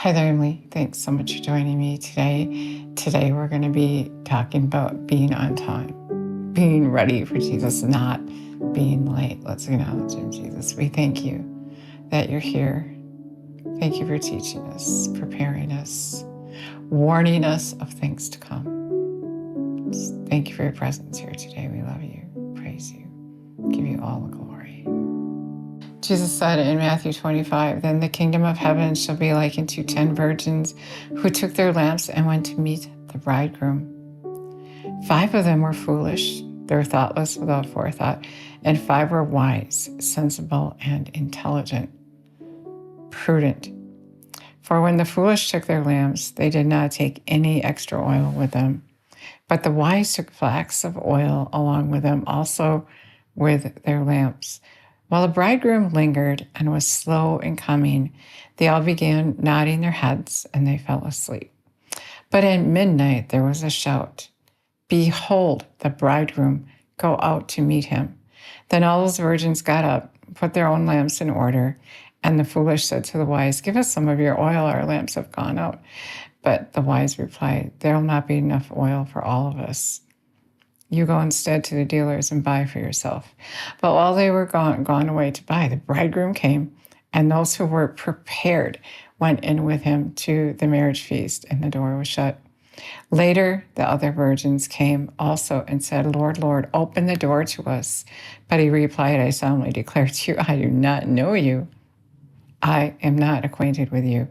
Hi there, Emily. Thanks so much for joining me today. Today we're going to be talking about being on time, being ready for Jesus, not being late. Let's acknowledge Him, Jesus. We thank you that you're here. Thank you for teaching us, preparing us, warning us of things to come. Thank you for your presence here today. We love you, praise you, give you all the glory. Jesus said in Matthew 25, "Then the kingdom of heaven shall be likened to 10 virgins who took their lamps and went to meet the bridegroom. 5 of them were foolish, they were thoughtless without forethought, and 5 were wise, sensible, and intelligent, prudent. For when the foolish took their lamps, they did not take any extra oil with them, but the wise took flax of oil along with them, also with their lamps. While the bridegroom lingered and was slow in coming, they all began nodding their heads, and they fell asleep. But at midnight there was a shout, 'Behold, the bridegroom, go out to meet him.' Then all those virgins got up, put their own lamps in order, and the foolish said to the wise, 'Give us some of your oil, our lamps have gone out.' But the wise replied, 'There will not be enough oil for all of us. You go instead to the dealers and buy for yourself.' But while they were gone away to buy, the bridegroom came, and those who were prepared went in with him to the marriage feast, and the door was shut. Later, the other virgins came also and said, 'Lord, Lord, open the door to us.' But he replied, 'I solemnly declare to you, I do not know you. I am not acquainted with you.'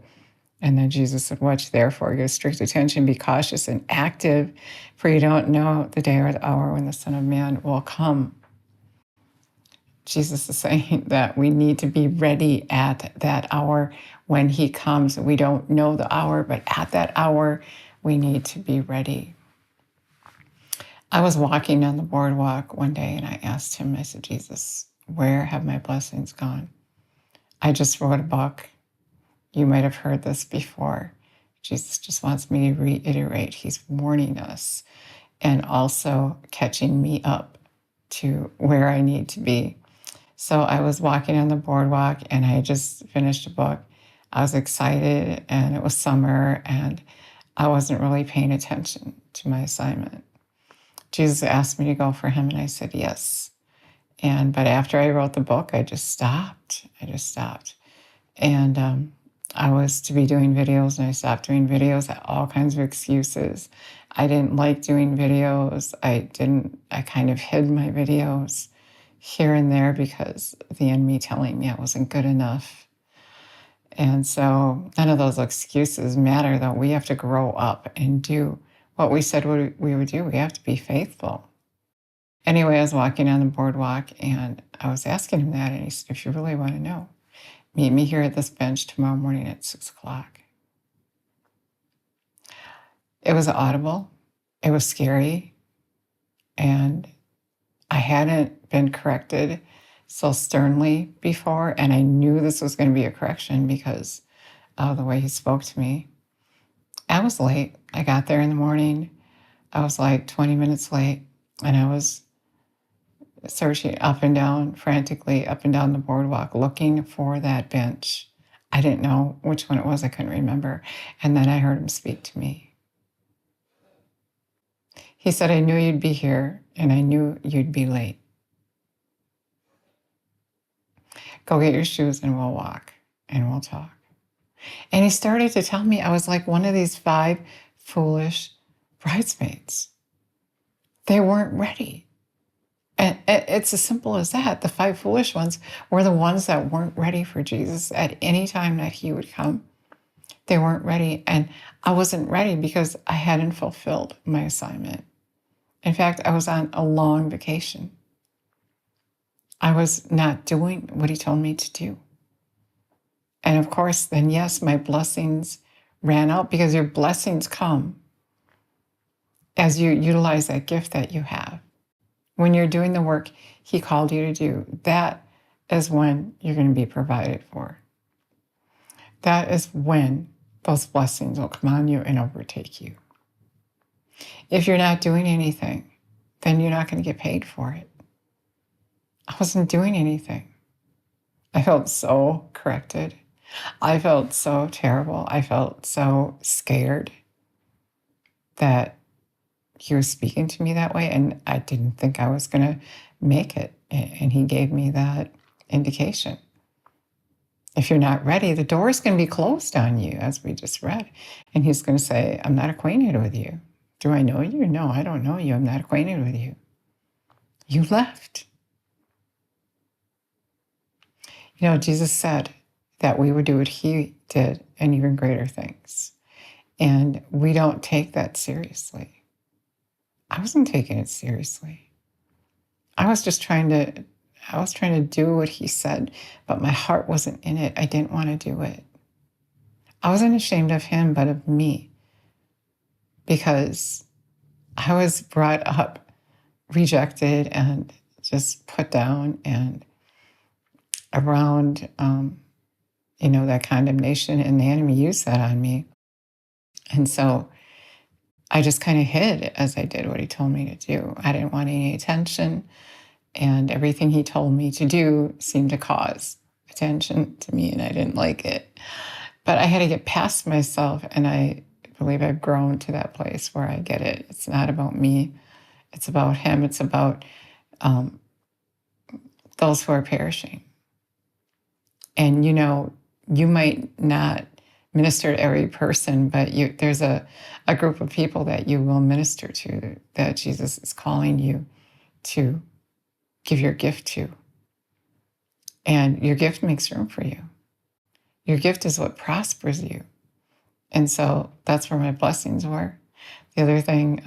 And then Jesus said, 'Watch therefore, give strict attention, be cautious and active, for you don't know the day or the hour when the Son of Man will come.'" Jesus is saying that we need to be ready at that hour when he comes. We don't know the hour, but at that hour, we need to be ready. I was walking on the boardwalk one day and I asked him, I said, "Jesus, where have my blessings gone? I just wrote a book. You might have heard this before. Jesus just wants me to reiterate. He's warning us and also catching me up to where I need to be." So I was walking on the boardwalk and I just finished a book. I was excited and it was summer and I wasn't really paying attention to my assignment. Jesus asked me to go for him and I said yes. But after I wrote the book, I just stopped. And I was to be doing videos and I stopped doing videos. I had all kinds of excuses. I didn't like doing videos. I kind of hid my videos here and there because of the enemy telling me I wasn't good enough. And so none of those excuses matter, though. We have to grow up and do what we said we would do. We have to be faithful. Anyway, I was walking on the boardwalk and I was asking him that, and he said, "If you really want to know, meet me here at this bench tomorrow morning at 6 o'clock. It was audible. It was scary. And I hadn't been corrected so sternly before. And I knew this was going to be a correction because of the way he spoke to me. I was late. I got there in the morning. I was like 20 minutes late. And I was searching up and down, frantically up and down the boardwalk, looking for that bench. I didn't know which one it was. I couldn't remember. And then I heard him speak to me. He said, "I knew you'd be here and I knew you'd be late. Go get your shoes and we'll walk and we'll talk." And he started to tell me I was like one of these 5 foolish bridesmaids. They weren't ready. And it's as simple as that. The 5 foolish ones were the ones that weren't ready for Jesus at any time that he would come. They weren't ready. And I wasn't ready because I hadn't fulfilled my assignment. In fact, I was on a long vacation. I was not doing what he told me to do. And of course, then yes, my blessings ran out, because your blessings come as you utilize that gift that you have. When you're doing the work he called you to do, that is when you're going to be provided for. That is when those blessings will come on you and overtake you. If you're not doing anything, then you're not going to get paid for it. I wasn't doing anything. I felt so corrected. I felt so terrible. I felt so scared that he was speaking to me that way, and I didn't think I was going to make it. And he gave me that indication. If you're not ready, the door is going to be closed on you, as we just read. And he's going to say, I'm not acquainted with you. Do I know you? No, I don't know you. I'm not acquainted with you. You left. You know, Jesus said that we would do what he did and even greater things. And we don't take that seriously. I wasn't taking it seriously. I was trying to do what he said, but my heart wasn't in it. I didn't want to do it. I wasn't ashamed of him, but of me, because I was brought up, rejected, and just put down and around, that condemnation, and the enemy used that on me. And so I just kind of hid as I did what he told me to do. I didn't want any attention, and everything he told me to do seemed to cause attention to me, and I didn't like it. But I had to get past myself, and I believe I've grown to that place where I get it. It's not about me. It's about him. It's about those who are perishing. And, you might not minister to every person, but there's a group of people that you will minister to, that Jesus is calling you to give your gift to. And your gift makes room for you. Your gift is what prospers you. And so that's where my blessings were. The other thing,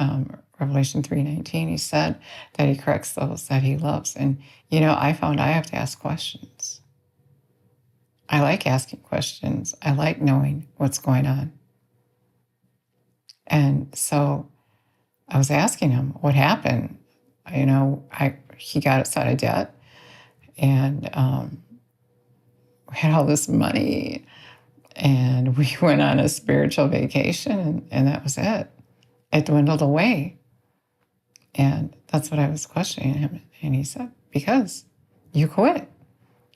Revelation 3:19, he said that he corrects those that he loves. And, I found I have to ask questions. I like asking questions. I like knowing what's going on. And so I was asking him what happened. He got us out of debt, and we had all this money, and we went on a spiritual vacation, and that was it. It dwindled away. And that's what I was questioning him. And he said, because you quit.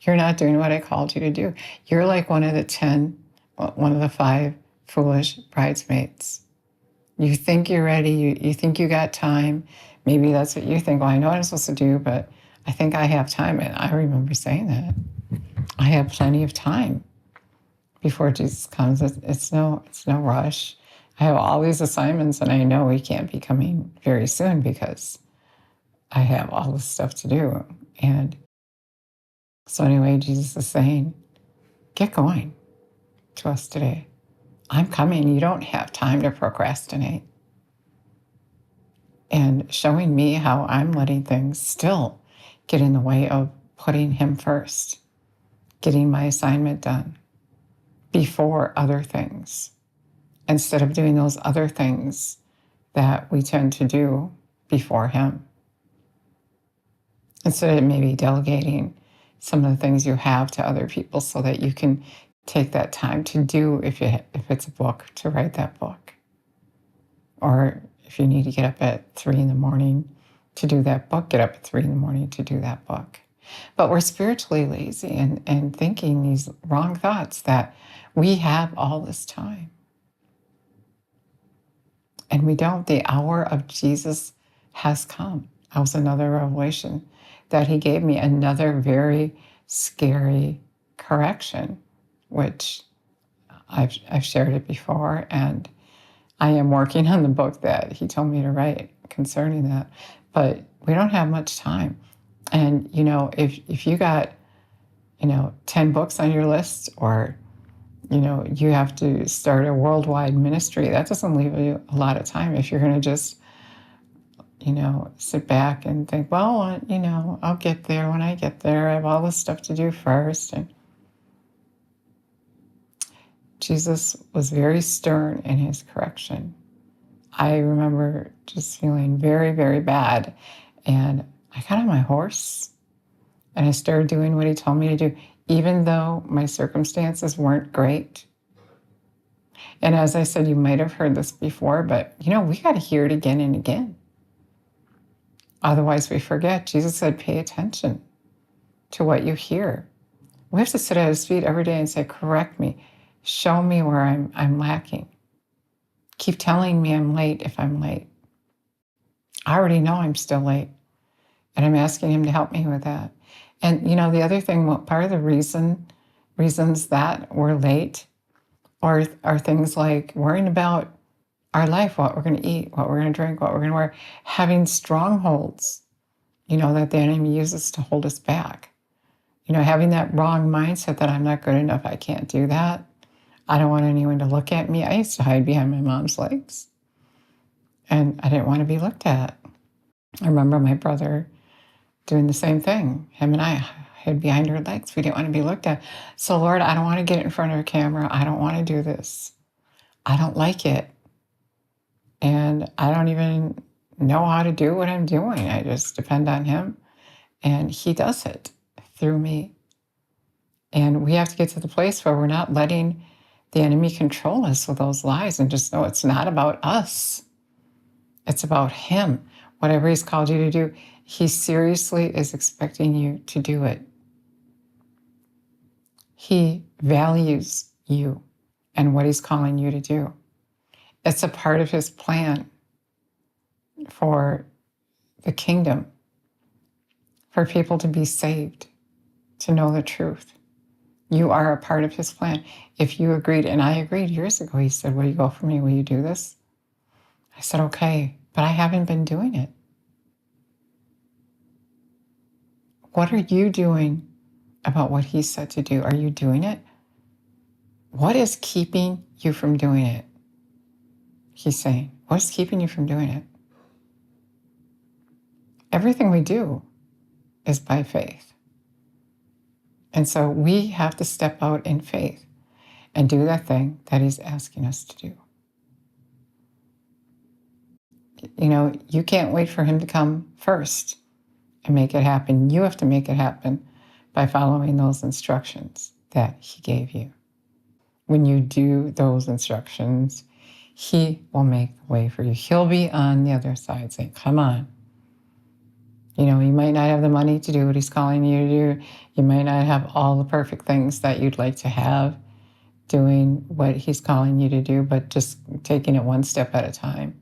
You're not doing what I called you to do. You're like one of the 5 foolish bridesmaids. You think you're ready. You think you got time. Maybe that's what you think. Well, I know what I'm supposed to do, but I think I have time. And I remember saying that. I have plenty of time before Jesus comes. It's no rush. I have all these assignments, and I know he can't be coming very soon because I have all this stuff to do. And so anyway, Jesus is saying, get going to us today. I'm coming. You don't have time to procrastinate. And showing me how I'm letting things still get in the way of putting him first, getting my assignment done before other things, instead of doing those other things that we tend to do before him. Instead of maybe delegating some of the things you have to other people so that you can take that time to do, if it's a book, to write that book. Or if you need to get up at 3 a.m. to do that book, get up at 3 a.m. to do that book. But we're spiritually lazy and thinking these wrong thoughts that we have all this time. And we don't. The hour of Jesus has come. That was another revelation that he gave me, another very scary correction, which I've shared it before, and I am working on the book that he told me to write concerning that. But we don't have much time. And, if you got, 10 books on your list, or, you have to start a worldwide ministry, that doesn't leave you a lot of time if you're going to just, sit back and think, well, I'll get there when I get there. I have all this stuff to do first. And Jesus was very stern in his correction. I remember just feeling very, very bad. And I got on my horse and I started doing what he told me to do, even though my circumstances weren't great. And as I said, you might have heard this before, but we got to hear it again and again. Otherwise we forget. Jesus said, pay attention to what you hear. We have to sit at his feet every day and say, correct me. Show me where I'm lacking. Keep telling me I'm late if I'm late. I already know I'm still late. And I'm asking him to help me with that. And the other thing, part of the reasons that we're late are things like worrying about our life, what we're going to eat, what we're going to drink, what we're going to wear, having strongholds, that the enemy uses to hold us back. Having that wrong mindset that I'm not good enough, I can't do that. I don't want anyone to look at me. I used to hide behind my mom's legs, and I didn't want to be looked at. I remember my brother doing the same thing. Him and I hid behind our legs. We didn't want to be looked at. So, Lord, I don't want to get in front of a camera. I don't want to do this. I don't like it. And I don't even know how to do what I'm doing. I just depend on him. And he does it through me. And we have to get to the place where we're not letting the enemy control us with those lies, and just know it's not about us. It's about him. Whatever he's called you to do, he seriously is expecting you to do it. He values you and what he's calling you to do. It's a part of his plan for the kingdom, for people to be saved, to know the truth. You are a part of his plan. If you agreed, and I agreed years ago, he said, will you go for me? Will you do this? I said, okay, but I haven't been doing it. What are you doing about what he said to do? Are you doing it? What is keeping you from doing it? He's saying, what is keeping you from doing it? Everything we do is by faith. And so we have to step out in faith and do that thing that he's asking us to do. You can't wait for him to come first and make it happen. You have to make it happen by following those instructions that he gave you. When you do those instructions, he will make the way for you. He'll be on the other side saying, come on. You might not have the money to do what he's calling you to do. You might not have all the perfect things that you'd like to have doing what he's calling you to do, but just taking it one step at a time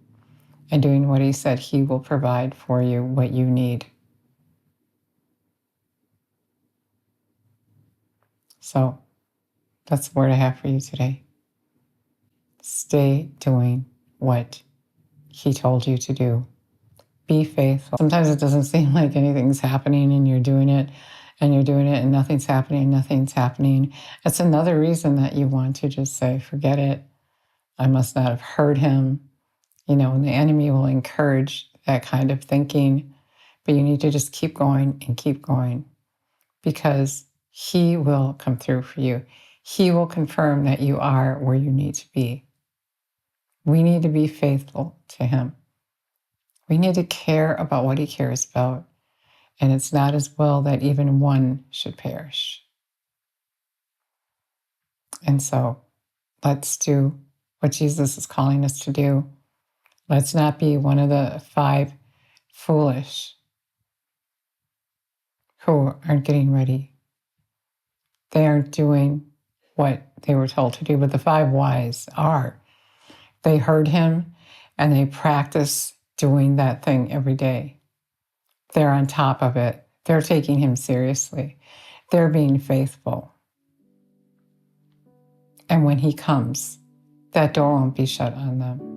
and doing what he said, he will provide for you what you need. So that's the word I have for you today. Stay doing what he told you to do. Be faithful. Sometimes it doesn't seem like anything's happening and you're doing it and nothing's happening. That's another reason that you want to just say, forget it. I must not have heard him. And the enemy will encourage that kind of thinking, but you need to just keep going and keep going, because he will come through for you. He will confirm that you are where you need to be. We need to be faithful to him. We need to care about what he cares about. And it's not his will that even one should perish. And so let's do what Jesus is calling us to do. Let's not be one of the 5 foolish who aren't getting ready. They aren't doing what they were told to do, but the 5 wise are. They heard him and they practice doing that thing every day. They're on top of it. They're taking him seriously. They're being faithful. And when he comes, that door won't be shut on them.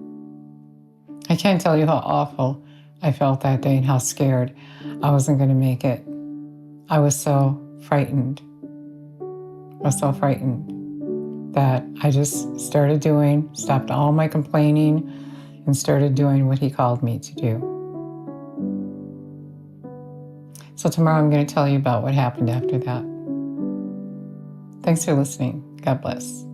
I can't tell you how awful I felt that day and how scared I wasn't going to make it. I was so frightened. That I just stopped all my complaining and started doing what he called me to do. So tomorrow I'm going to tell you about what happened after that. Thanks for listening. God bless.